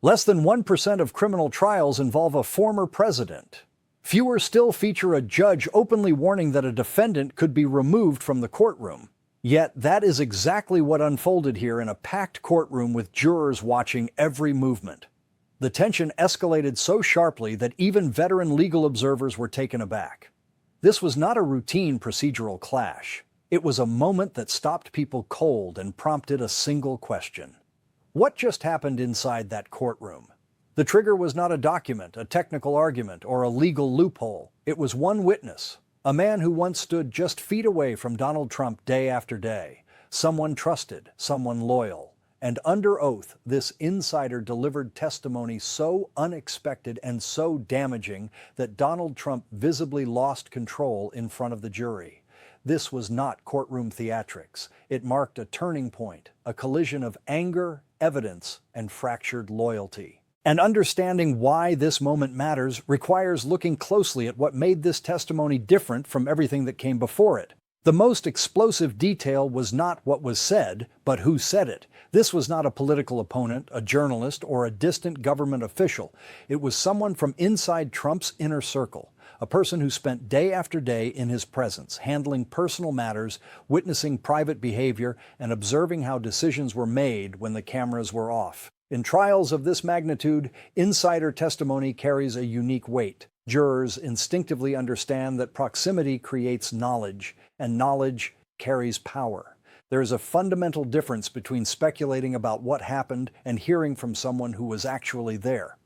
Less than 1% of criminal trials involve a former president. Fewer still feature a judge openly warning that a defendant could be removed from the courtroom. Yet that is exactly what unfolded here in a packed courtroom with jurors watching every movement. The tension escalated so sharply that even veteran legal observers were taken aback. This was not a routine procedural clash. It was a moment that stopped people cold and prompted a single question. What just happened inside that courtroom? The trigger was not a document, a technical argument, or a legal loophole. It was one witness, a man who once stood just feet away from Donald Trump day after day, someone trusted, someone loyal. And under oath, this insider delivered testimony so unexpected and so damaging that Donald Trump visibly lost control in front of the jury. This was not courtroom theatrics. It marked a turning point, a collision of anger, evidence, and fractured loyalty. And understanding why this moment matters requires looking closely at what made this testimony different from everything that came before it. The most explosive detail was not what was said, but who said it. This was not a political opponent, a journalist, or a distant government official. It was someone from inside Trump's inner circle, a person who spent day after day in his presence, handling personal matters, witnessing private behavior, and observing how decisions were made when the cameras were off. In trials of this magnitude, insider testimony carries a unique weight. Jurors instinctively understand that proximity creates knowledge, and knowledge carries power. There is a fundamental difference between speculating about what happened and hearing from someone who was actually there.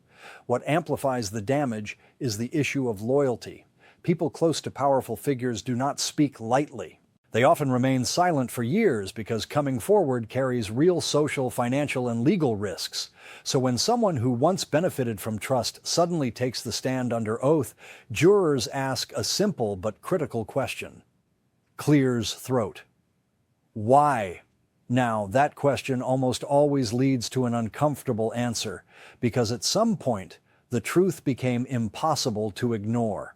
What amplifies the damage is the issue of loyalty. People close to powerful figures do not speak lightly. They often remain silent for years because coming forward carries real social, financial, and legal risks. So when someone who once benefited from trust suddenly takes the stand under oath, jurors ask a simple but critical question. Clears throat. Why? Now, that question almost always leads to an uncomfortable answer, because at some point, the truth became impossible to ignore.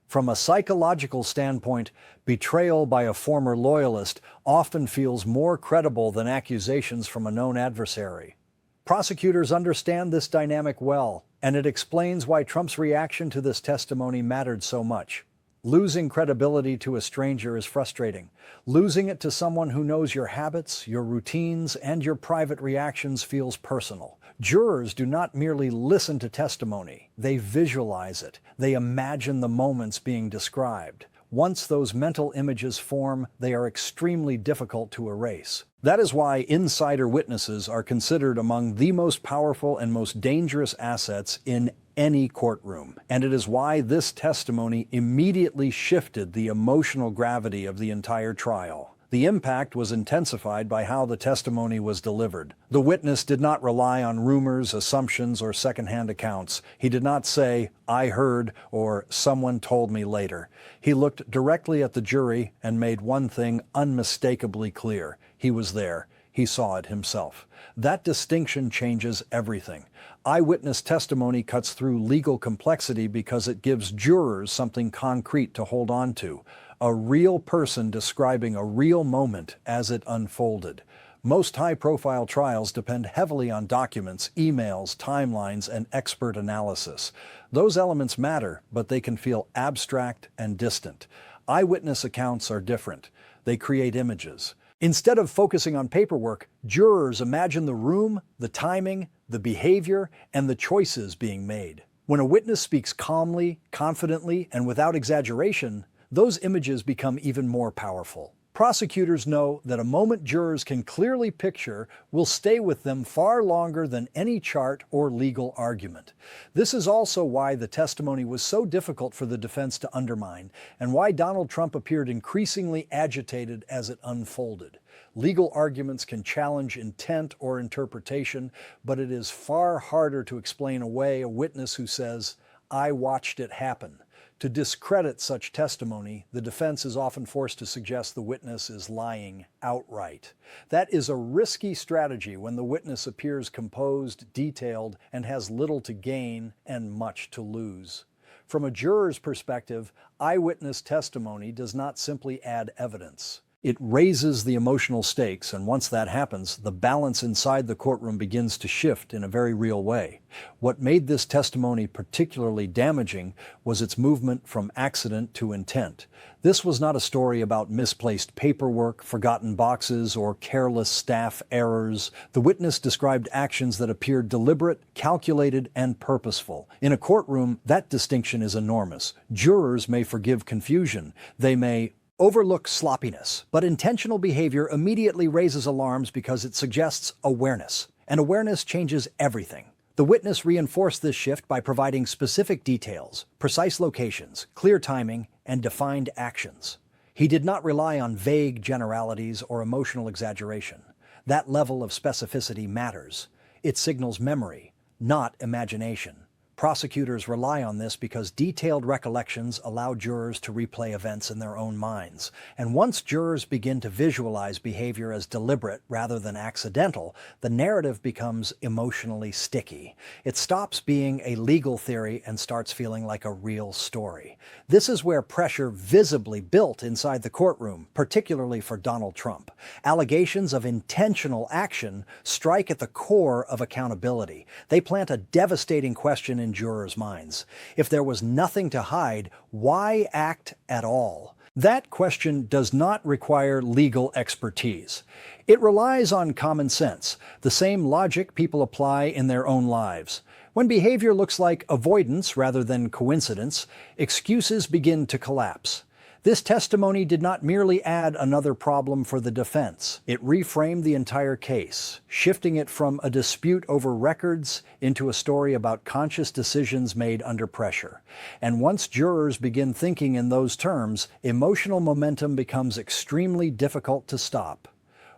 From a psychological standpoint, betrayal by a former loyalist often feels more credible than accusations from a known adversary. Prosecutors understand this dynamic well, and it explains why Trump's reaction to this testimony mattered so much. Losing credibility to a stranger is frustrating. Losing it to someone who knows your habits, your routines, and your private reactions feels personal. Jurors do not merely listen to testimony, they visualize it. They imagine the moments being described. Once those mental images form, they are extremely difficult to erase. That is why insider witnesses are considered among the most powerful and most dangerous assets in any courtroom. And it is why this testimony immediately shifted the emotional gravity of the entire trial. The impact was intensified by how the testimony was delivered. The witness did not rely on rumors, assumptions, or secondhand accounts. He did not say, "I heard," or "someone told me later." He looked directly at the jury and made one thing unmistakably clear. He was there. He saw it himself. That distinction changes everything. Eyewitness testimony cuts through legal complexity because it gives jurors something concrete to hold on to. A real person describing a real moment as it unfolded. Most high-profile trials depend heavily on documents, emails, timelines, and expert analysis. Those elements matter, but they can feel abstract and distant. Eyewitness accounts are different. They create images. Instead of focusing on paperwork, jurors imagine the room, the timing, the behavior, and the choices being made. When a witness speaks calmly, confidently, and without exaggeration, those images become even more powerful. Prosecutors know that a moment jurors can clearly picture will stay with them far longer than any chart or legal argument. This is also why the testimony was so difficult for the defense to undermine, and why Donald Trump appeared increasingly agitated as it unfolded. Legal arguments can challenge intent or interpretation, but it is far harder to explain away a witness who says, "I watched it happen." To discredit such testimony, the defense is often forced to suggest the witness is lying outright. That is a risky strategy when the witness appears composed, detailed, and has little to gain and much to lose. From a juror's perspective, eyewitness testimony does not simply add evidence. It raises the emotional stakes, and once that happens, the balance inside the courtroom begins to shift in a very real way. What made this testimony particularly damaging was its movement from accident to intent. This was not a story about misplaced paperwork, forgotten boxes, or careless staff errors. The witness described actions that appeared deliberate, calculated, and purposeful. In a courtroom, that distinction is enormous. Jurors may forgive confusion. They may overlook sloppiness, but intentional behavior immediately raises alarms because it suggests awareness, and awareness changes everything. The witness reinforced this shift by providing specific details, precise locations, clear timing, and defined actions. He did not rely on vague generalities or emotional exaggeration. That level of specificity matters. It signals memory, not imagination. Prosecutors rely on this because detailed recollections allow jurors to replay events in their own minds. And once jurors begin to visualize behavior as deliberate rather than accidental, the narrative becomes emotionally sticky. It stops being a legal theory and starts feeling like a real story. This is where pressure visibly built inside the courtroom, particularly for Donald Trump. Allegations of intentional action strike at the core of accountability. They plant a devastating question in jurors' minds. If there was nothing to hide, why act at all? That question does not require legal expertise. It relies on common sense, the same logic people apply in their own lives. When behavior looks like avoidance rather than coincidence, excuses begin to collapse. This testimony did not merely add another problem for the defense. It reframed the entire case, shifting it from a dispute over records into a story about conscious decisions made under pressure. And once jurors begin thinking in those terms, emotional momentum becomes extremely difficult to stop.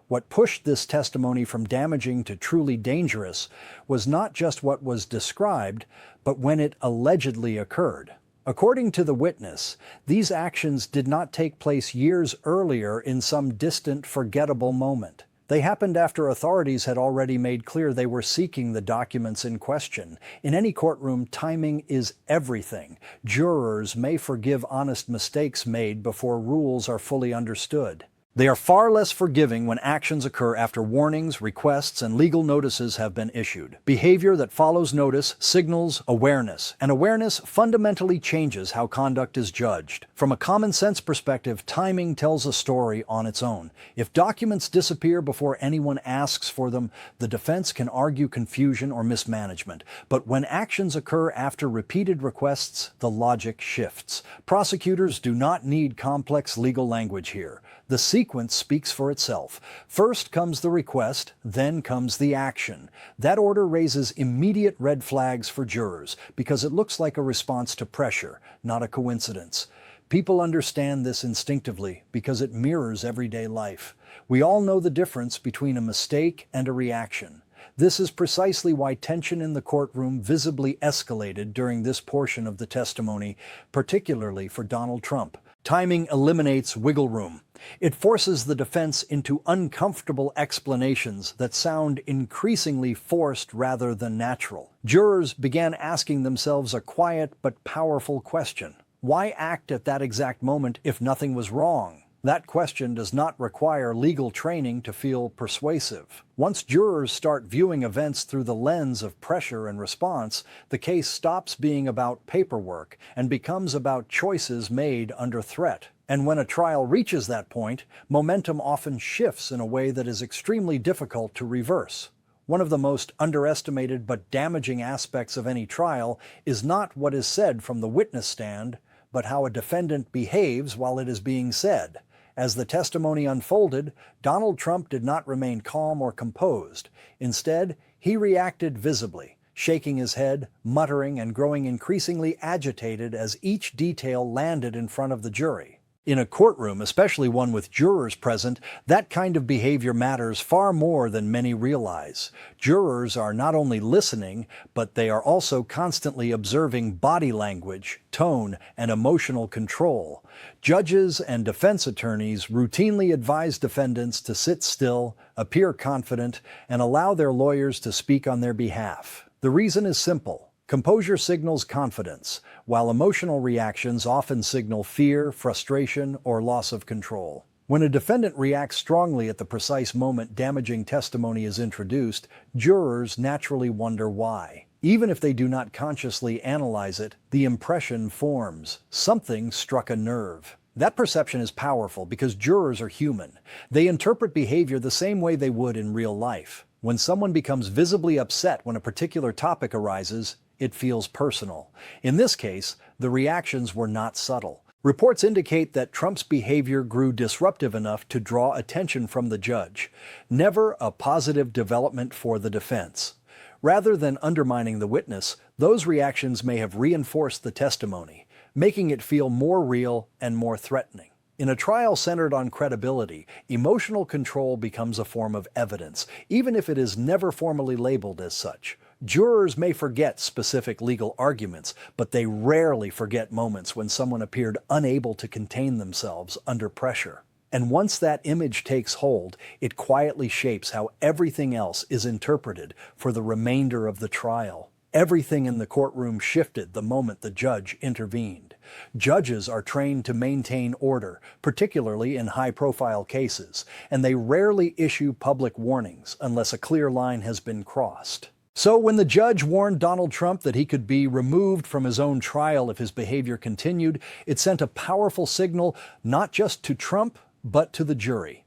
What pushed this testimony from damaging to truly dangerous was not just what was described, but when it allegedly occurred. According to the witness, these actions did not take place years earlier in some distant, forgettable moment. They happened after authorities had already made clear they were seeking the documents in question. In any courtroom, timing is everything. Jurors may forgive honest mistakes made before rules are fully understood. They are far less forgiving when actions occur after warnings, requests, and legal notices have been issued. Behavior that follows notice signals awareness, and awareness fundamentally changes how conduct is judged. From a common sense perspective, timing tells a story on its own. If documents disappear before anyone asks for them, the defense can argue confusion or mismanagement. But when actions occur after repeated requests, the logic shifts. Prosecutors do not need complex legal language here. The sequence speaks for itself. First comes the request, then comes the action. That order raises immediate red flags for jurors because it looks like a response to pressure, not a coincidence. People understand this instinctively because it mirrors everyday life. We all know the difference between a mistake and a reaction. This is precisely why tension in the courtroom visibly escalated during this portion of the testimony, particularly for Donald Trump. Timing eliminates wiggle room. It forces the defense into uncomfortable explanations that sound increasingly forced rather than natural. Jurors began asking themselves a quiet but powerful question. Why act at that exact moment if nothing was wrong? That question does not require legal training to feel persuasive. Once jurors start viewing events through the lens of pressure and response, the case stops being about paperwork and becomes about choices made under threat. And when a trial reaches that point, momentum often shifts in a way that is extremely difficult to reverse. One of the most underestimated but damaging aspects of any trial is not what is said from the witness stand, but how a defendant behaves while it is being said. As the testimony unfolded, Donald Trump did not remain calm or composed. Instead, he reacted visibly, shaking his head, muttering, and growing increasingly agitated as each detail landed in front of the jury. In a courtroom, especially one with jurors present, that kind of behavior matters far more than many realize. Jurors are not only listening, but they are also constantly observing body language, tone, and emotional control. Judges and defense attorneys routinely advise defendants to sit still, appear confident, and allow their lawyers to speak on their behalf. The reason is simple. Composure signals confidence, while emotional reactions often signal fear, frustration, or loss of control. When a defendant reacts strongly at the precise moment damaging testimony is introduced, jurors naturally wonder why. Even if they do not consciously analyze it, the impression forms. Something struck a nerve. That perception is powerful because jurors are human. They interpret behavior the same way they would in real life. When someone becomes visibly upset when a particular topic arises, it feels personal. In this case, the reactions were not subtle. Reports indicate that Trump's behavior grew disruptive enough to draw attention from the judge. Never a positive development for the defense. Rather than undermining the witness, those reactions may have reinforced the testimony, making it feel more real and more threatening. In a trial centered on credibility, emotional control becomes a form of evidence, even if it is never formally labeled as such. Jurors may forget specific legal arguments, but they rarely forget moments when someone appeared unable to contain themselves under pressure. And once that image takes hold, it quietly shapes how everything else is interpreted for the remainder of the trial. Everything in the courtroom shifted the moment the judge intervened. Judges are trained to maintain order, particularly in high-profile cases, and they rarely issue public warnings unless a clear line has been crossed. So when the judge warned Donald Trump that he could be removed from his own trial if his behavior continued, it sent a powerful signal not just to Trump, but to the jury.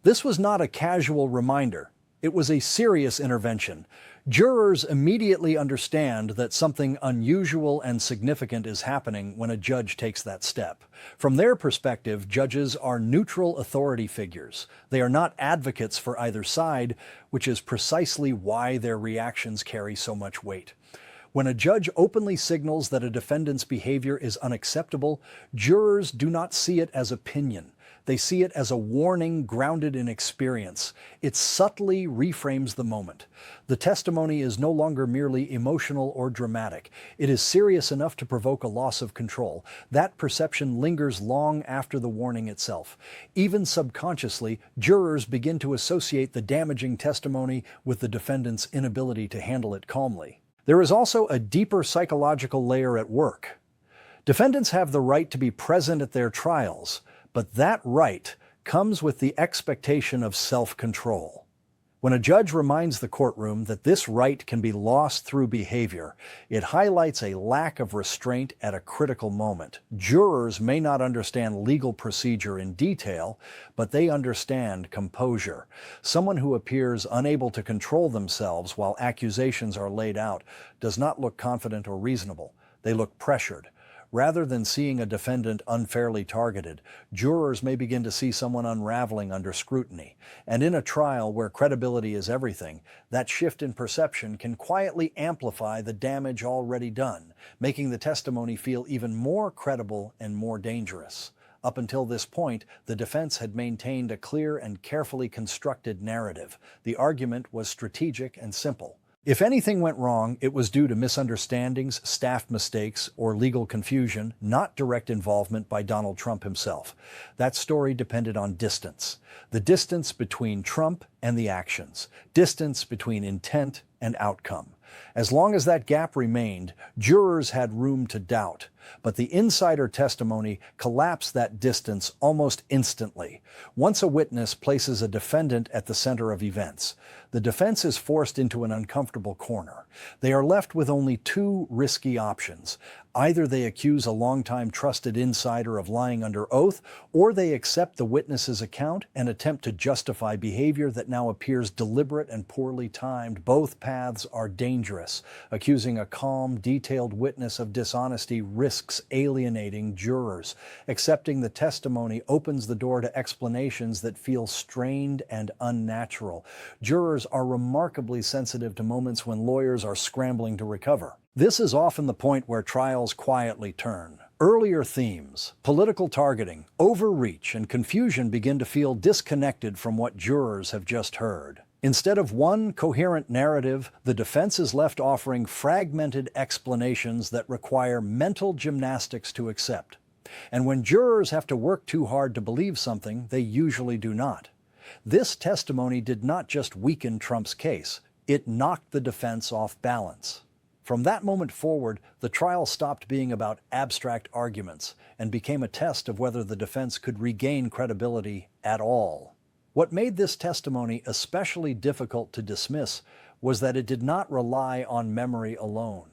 This was not a casual reminder. It was a serious intervention. Jurors immediately understand that something unusual and significant is happening when a judge takes that step. From their perspective, judges are neutral authority figures. They are not advocates for either side, which is precisely why their reactions carry so much weight. When a judge openly signals that a defendant's behavior is unacceptable, jurors do not see it as opinion. They see it as a warning grounded in experience. It subtly reframes the moment. The testimony is no longer merely emotional or dramatic. It is serious enough to provoke a loss of control. That perception lingers long after the warning itself. Even subconsciously, jurors begin to associate the damaging testimony with the defendant's inability to handle it calmly. There is also a deeper psychological layer at work. Defendants have the right to be present at their trials, but that right comes with the expectation of self-control. When a judge reminds the courtroom that this right can be lost through behavior, it highlights a lack of restraint at a critical moment. Jurors may not understand legal procedure in detail, but they understand composure. Someone who appears unable to control themselves while accusations are laid out does not look confident or reasonable. They look pressured. Rather than seeing a defendant unfairly targeted, jurors may begin to see someone unraveling under scrutiny. And in a trial where credibility is everything, that shift in perception can quietly amplify the damage already done, making the testimony feel even more credible and more dangerous. Up until this point, the defense had maintained a clear and carefully constructed narrative. The argument was strategic and simple. If anything went wrong, it was due to misunderstandings, staff mistakes, or legal confusion, not direct involvement by Donald Trump himself. That story depended on distance. The distance between Trump and the actions. Distance between intent and outcome. As long as that gap remained, jurors had room to doubt. But the insider testimony collapsed that distance almost instantly. Once a witness places a defendant at the center of events, the defense is forced into an uncomfortable corner. They are left with only two risky options. Either they accuse a longtime trusted insider of lying under oath, or they accept the witness's account and attempt to justify behavior that now appears deliberate and poorly timed. Both paths are dangerous. Accusing a calm, detailed witness of dishonesty risks alienating jurors. Accepting the testimony opens the door to explanations that feel strained and unnatural. Jurors are remarkably sensitive to moments when lawyers are scrambling to recover. This is often the point where trials quietly turn. Earlier themes, political targeting, overreach, and confusion begin to feel disconnected from what jurors have just heard. Instead of one coherent narrative, the defense is left offering fragmented explanations that require mental gymnastics to accept. And when jurors have to work too hard to believe something, they usually do not. This testimony did not just weaken Trump's case, it knocked the defense off balance. From that moment forward, the trial stopped being about abstract arguments and became a test of whether the defense could regain credibility at all. What made this testimony especially difficult to dismiss was that it did not rely on memory alone.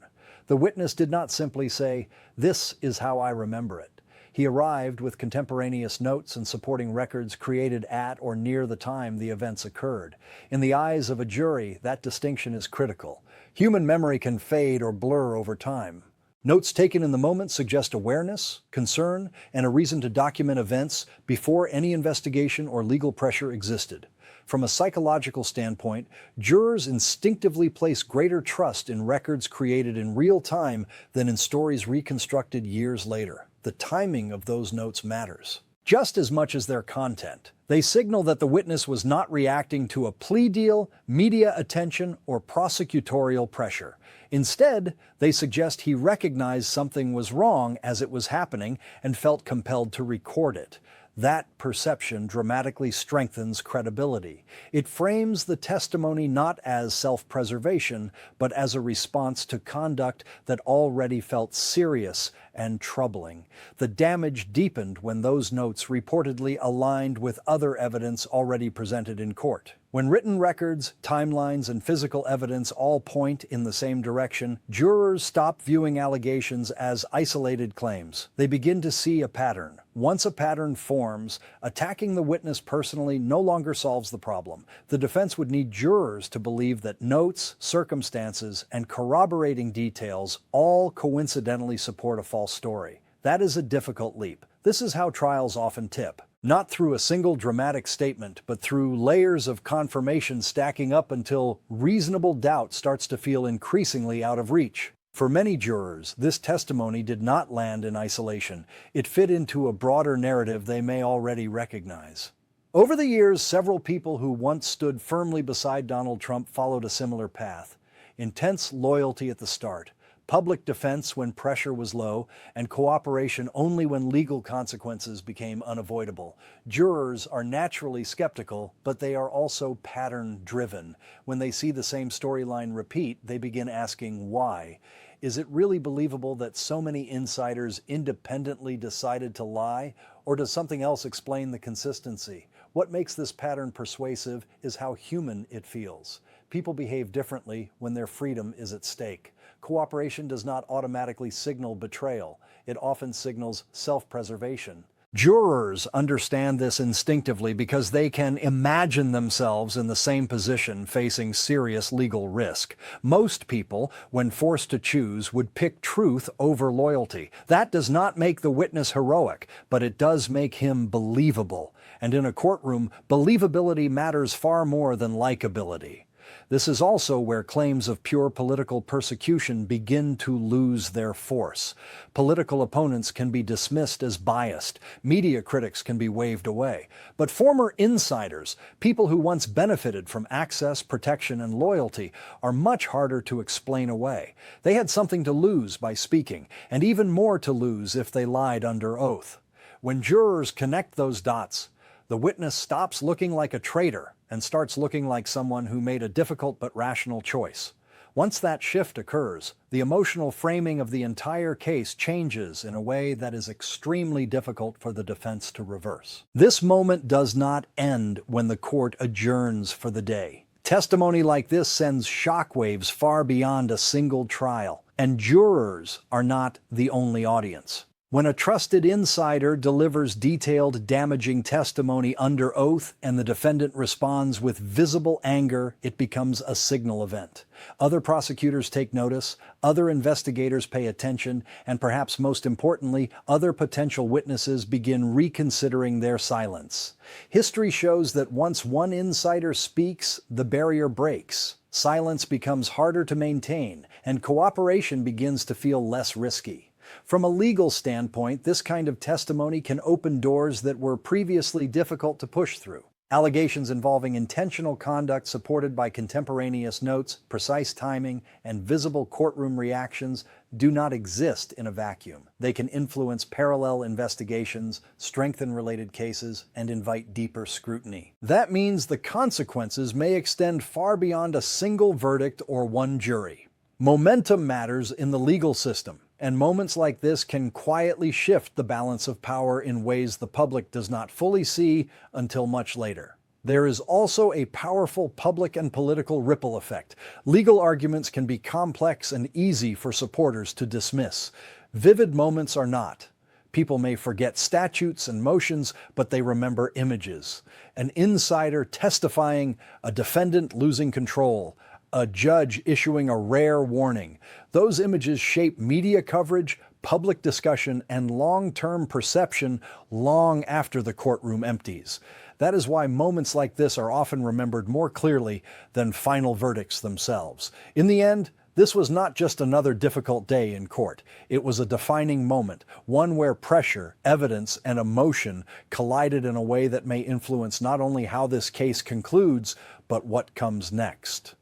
The witness did not simply say, "This is how I remember it." He arrived with contemporaneous notes and supporting records created at or near the time the events occurred. In the eyes of a jury, that distinction is critical. Human memory can fade or blur over time. Notes taken in the moment suggest awareness, concern, and a reason to document events before any investigation or legal pressure existed. From a psychological standpoint, jurors instinctively place greater trust in records created in real time than in stories reconstructed years later. The timing of those notes matters just as much as their content. They signal that the witness was not reacting to a plea deal, media attention, or prosecutorial pressure. Instead, they suggest he recognized something was wrong as it was happening and felt compelled to record it. That perception dramatically strengthens credibility. It frames the testimony not as self-preservation, but as a response to conduct that already felt serious and troubling. The damage deepened when those notes reportedly aligned with other evidence already presented in court. When written records, timelines, and physical evidence all point in the same direction, jurors stop viewing allegations as isolated claims. They begin to see a pattern. Once a pattern forms, attacking the witness personally no longer solves the problem. The defense would need jurors to believe that notes, circumstances, and corroborating details all coincidentally support a false story. That is a difficult leap. This is how trials often tip. Not through a single dramatic statement, but through layers of confirmation stacking up until reasonable doubt starts to feel increasingly out of reach. For many jurors, this testimony did not land in isolation. It fit into a broader narrative they may already recognize. Over the years, several people who once stood firmly beside Donald Trump followed a similar path. Intense loyalty at the start, public defense when pressure was low, and cooperation only when legal consequences became unavoidable. Jurors are naturally skeptical, but they are also pattern-driven. When they see the same storyline repeat, they begin asking why. Is it really believable that so many insiders independently decided to lie, or does something else explain the consistency? What makes this pattern persuasive is how human it feels. People behave differently when their freedom is at stake. Cooperation does not automatically signal betrayal. It often signals self-preservation. Jurors understand this instinctively because they can imagine themselves in the same position facing serious legal risk. Most people, when forced to choose, would pick truth over loyalty. That does not make the witness heroic, but it does make him believable. And in a courtroom, believability matters far more than likability. This is also where claims of pure political persecution begin to lose their force. Political opponents can be dismissed as biased. Media critics can be waved away. But former insiders, people who once benefited from access, protection, and loyalty, are much harder to explain away. They had something to lose by speaking, and even more to lose if they lied under oath. When jurors connect those dots, the witness stops looking like a traitor and starts looking like someone who made a difficult but rational choice. Once that shift occurs, the emotional framing of the entire case changes in a way that is extremely difficult for the defense to reverse. This moment does not end when the court adjourns for the day. Testimony like this sends shockwaves far beyond a single trial, and jurors are not the only audience. When a trusted insider delivers detailed, damaging testimony under oath and the defendant responds with visible anger, it becomes a signal event. Other prosecutors take notice, other investigators pay attention, and perhaps most importantly, other potential witnesses begin reconsidering their silence. History shows that once one insider speaks, the barrier breaks. Silence becomes harder to maintain, and cooperation begins to feel less risky. From a legal standpoint, this kind of testimony can open doors that were previously difficult to push through. Allegations involving intentional conduct supported by contemporaneous notes, precise timing, and visible courtroom reactions do not exist in a vacuum. They can influence parallel investigations, strengthen related cases, and invite deeper scrutiny. That means the consequences may extend far beyond a single verdict or one jury. Momentum matters in the legal system, and moments like this can quietly shift the balance of power in ways the public does not fully see until much later. There is also a powerful public and political ripple effect. Legal arguments can be complex and easy for supporters to dismiss. Vivid moments are not. People may forget statutes and motions, but they remember images. An insider testifying, a defendant losing control, a judge issuing a rare warning. Those images shape media coverage, public discussion, and long-term perception long after the courtroom empties. That is why moments like this are often remembered more clearly than final verdicts themselves. In the end, this was not just another difficult day in court. It was a defining moment, one where pressure, evidence, and emotion collided in a way that may influence not only how this case concludes, but what comes next.